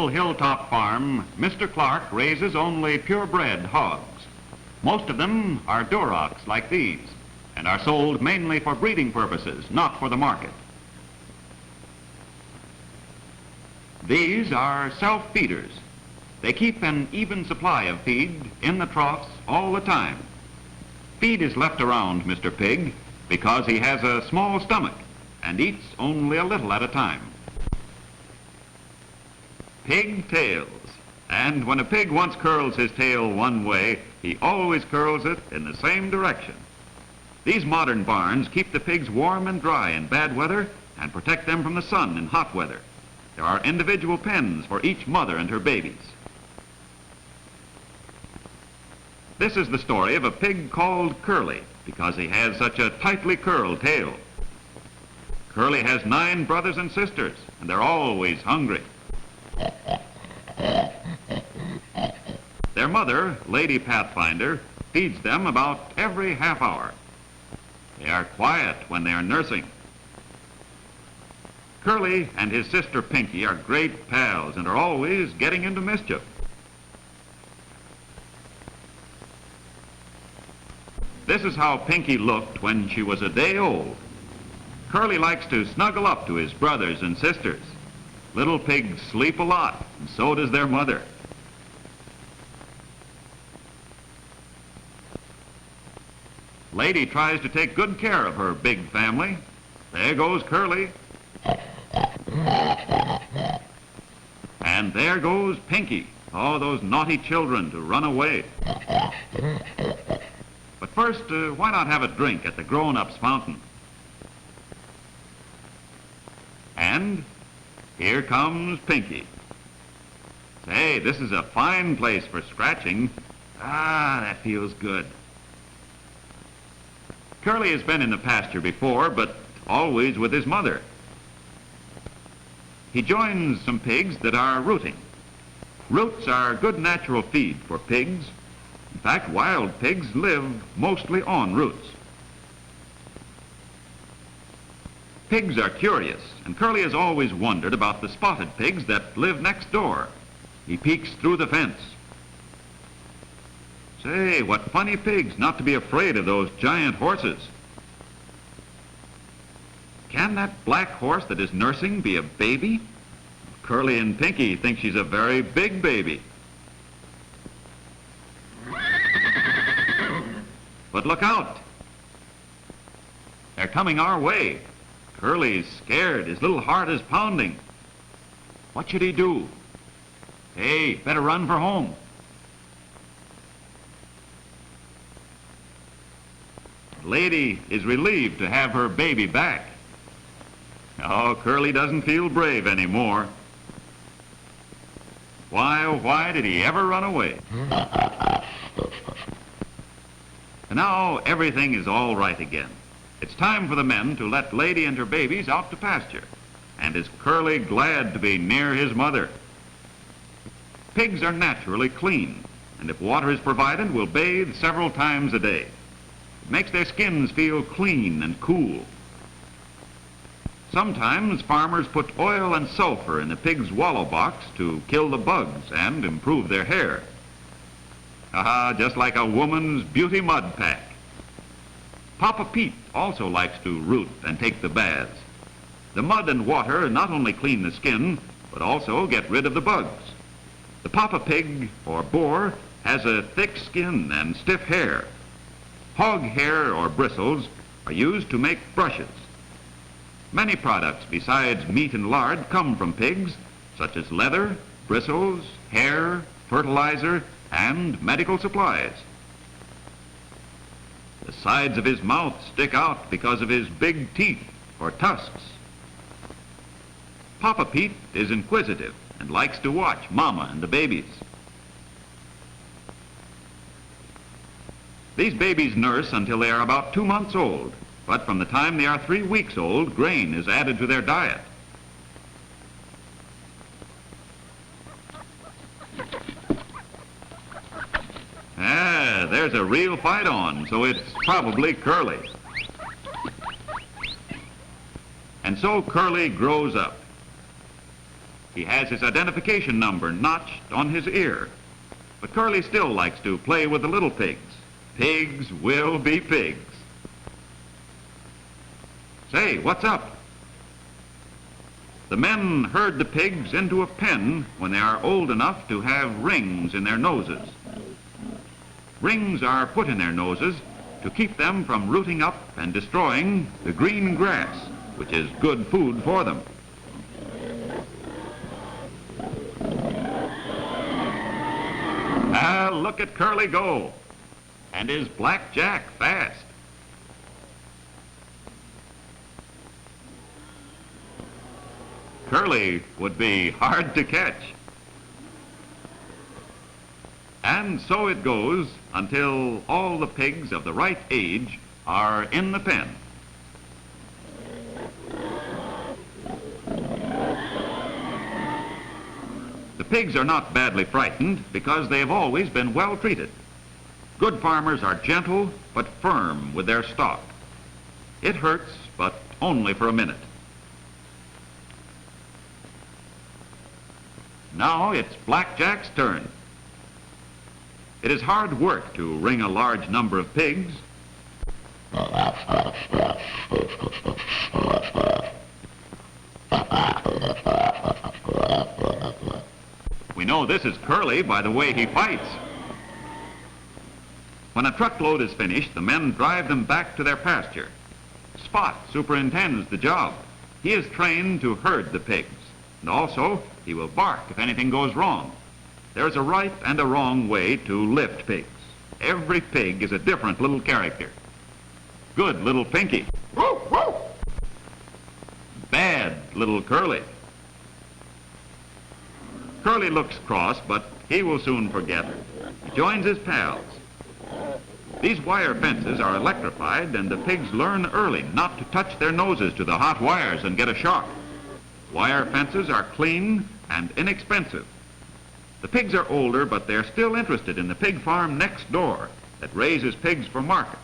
little Hilltop Farm, Mr. Clark raises only purebred hogs. Most of them are Durocs like these and are sold mainly for breeding purposes, not for the market. These are self-feeders. They keep an even supply of feed in the troughs all the time. Feed is left around Mr. Pig because he has a small stomach and eats only a little at a time. Pigtails. And when a pig once curls his tail one way, he always curls it in the same direction. These modern barns keep the pigs warm and dry in bad weather and protect them from the sun in hot weather. There are individual pens for each mother and her babies. This is the story of a pig called Curly because he has such a tightly curled tail. Curly has 9 brothers and sisters, and they're always hungry. Their mother, Lady Pathfinder, feeds them about every half hour. They are quiet when they are nursing. Curly and his sister Pinky are great pals and are always getting into mischief. This is how Pinky looked when she was a day old. Curly likes to snuggle up to his brothers and sisters. Little pigs sleep a lot, and so does their mother. Lady tries to take good care of her big family. There goes Curly. And there goes Pinky. Oh, those naughty children to run away. But first, why not have a drink at the grown-ups' fountain? And here comes Pinky. Say, this is a fine place for scratching. Ah, that feels good. Curly has been in the pasture before, but always with his mother. He joins some pigs that are rooting. Roots are good natural feed for pigs. In fact, wild pigs live mostly on roots. Pigs are curious, and Curly has always wondered about the spotted pigs that live next door. He peeks through the fence. Say, what funny pigs not to be afraid of those giant horses. Can that black horse that is nursing be a baby? Curly and Pinky think she's a very big baby. But look out! They're coming our way. Curly's scared. His little heart is pounding. What should he do? Hey, better run for home. Lady is relieved to have her baby back. Oh, Curly doesn't feel brave anymore. Why, oh, why did he ever run away? And now everything is all right again. It's time for the men to let Lady and her babies out to pasture. And is Curly glad to be near his mother? Pigs are naturally clean, and if water is provided, will bathe several times a day. It makes their skins feel clean and cool. Sometimes farmers put oil and sulfur in the pig's wallow box to kill the bugs and improve their hair. Ah, just like a woman's beauty mud pack. Papa Pete also likes to root and take the baths. The mud and water not only clean the skin, but also get rid of the bugs. The Papa Pig, or boar, has a thick skin and stiff hair. Hog hair or bristles are used to make brushes. Many products besides meat and lard come from pigs, such as leather, bristles, hair, fertilizer, and medical supplies. The sides of his mouth stick out because of his big teeth, or tusks. Papa Pete is inquisitive and likes to watch Mama and the babies. These babies nurse until they are about 2 months old, but from the time they are 3 weeks old, grain is added to their diet. Ah, there's a real fight on, so it's probably Curly. And so Curly grows up. He has his identification number notched on his ear. But Curly still likes to play with the little pigs. Pigs will be pigs. Say, what's up? The men herd the pigs into a pen when they are old enough to have rings in their noses. Rings are put in their noses to keep them from rooting up and destroying the green grass, which is good food for them. Ah, look at Curly go, and his blackjack fast. Curly would be hard to catch. And so it goes until all the pigs of the right age are in the pen. The pigs are not badly frightened because they have always been well treated. Good farmers are gentle but firm with their stock. It hurts, but only for a minute. Now it's Blackjack's turn. It is hard work to ring a large number of pigs. We know this is Curly by the way he fights. When a truckload is finished, the men drive them back to their pasture. Spot superintends the job. He is trained to herd the pigs, and also he will bark if anything goes wrong. There's a right and a wrong way to lift pigs. Every pig is a different little character. Good little Pinky. Bad little Curly. Curly looks cross, but he will soon forget. He joins his pals. These wire fences are electrified, and the pigs learn early not to touch their noses to the hot wires and get a shock. Wire fences are clean and inexpensive. The pigs are older, but they're still interested in the pig farm next door that raises pigs for market.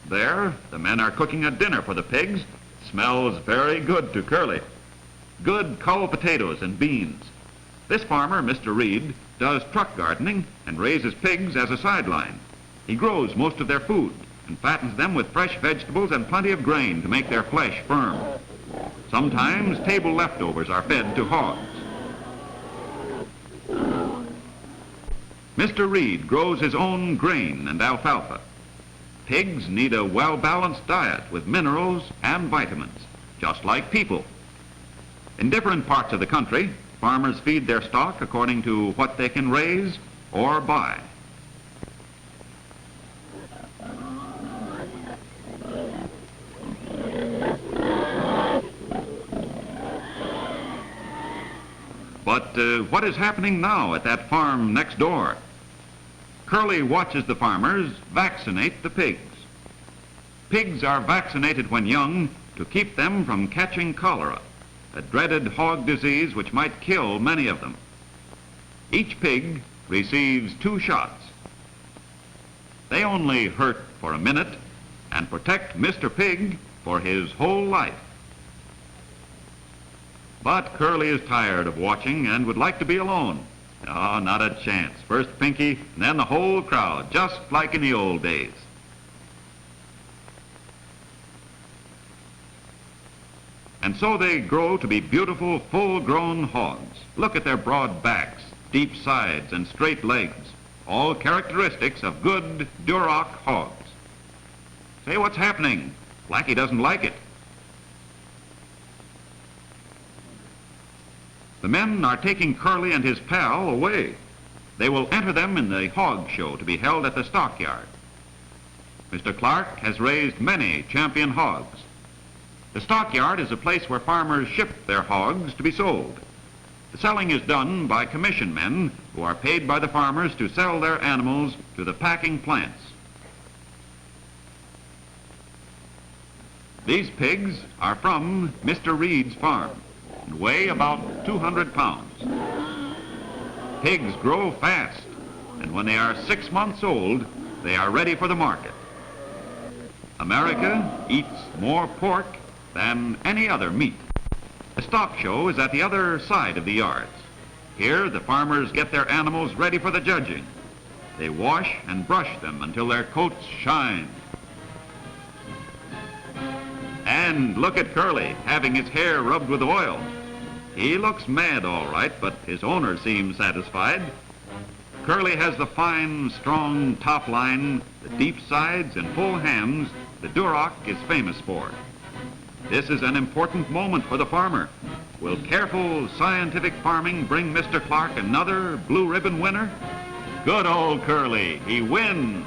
There, the men are cooking a dinner for the pigs. It smells very good to Curly. Good cull potatoes and beans. This farmer, Mr. Reed, does truck gardening and raises pigs as a sideline. He grows most of their food and fattens them with fresh vegetables and plenty of grain to make their flesh firm. Sometimes table leftovers are fed to hogs. Mr. Reed grows his own grain and alfalfa. Pigs need a well-balanced diet with minerals and vitamins, just like people. In different parts of the country, farmers feed their stock according to what they can raise or buy. But what is happening now at that farm next door? Curly watches the farmers vaccinate the pigs. Pigs are vaccinated when young to keep them from catching cholera, a dreaded hog disease which might kill many of them. Each pig receives 2 shots. They only hurt for a minute and protect Mr. Pig for his whole life. But Curly is tired of watching and would like to be alone. Oh, not a chance. First Pinky, and then the whole crowd, just like in the old days. And so they grow to be beautiful, full-grown hogs. Look at their broad backs, deep sides, and straight legs, all characteristics of good Duroc hogs. Say, what's happening? Blackey doesn't like it. The men are taking Curly and his pal away. They will enter them in the hog show to be held at the stockyard. Mr. Clark has raised many champion hogs. The stockyard is a place where farmers ship their hogs to be sold. The selling is done by commission men who are paid by the farmers to sell their animals to the packing plants. These pigs are from Mr. Reed's farm and weigh about 200 pounds. Pigs grow fast, and when they are 6 months old, they are ready for the market. America eats more pork than any other meat. The stock show is at the other side of the yards. Here, the farmers get their animals ready for the judging. They wash and brush them until their coats shine. And look at Curly, having his hair rubbed with oil. He looks mad all right, but his owner seems satisfied. Curly has the fine, strong top line, the deep sides and full hams the Duroc is famous for. This is an important moment for the farmer. Will careful, scientific farming bring Mr. Clark another blue ribbon winner? Good old Curly, he wins!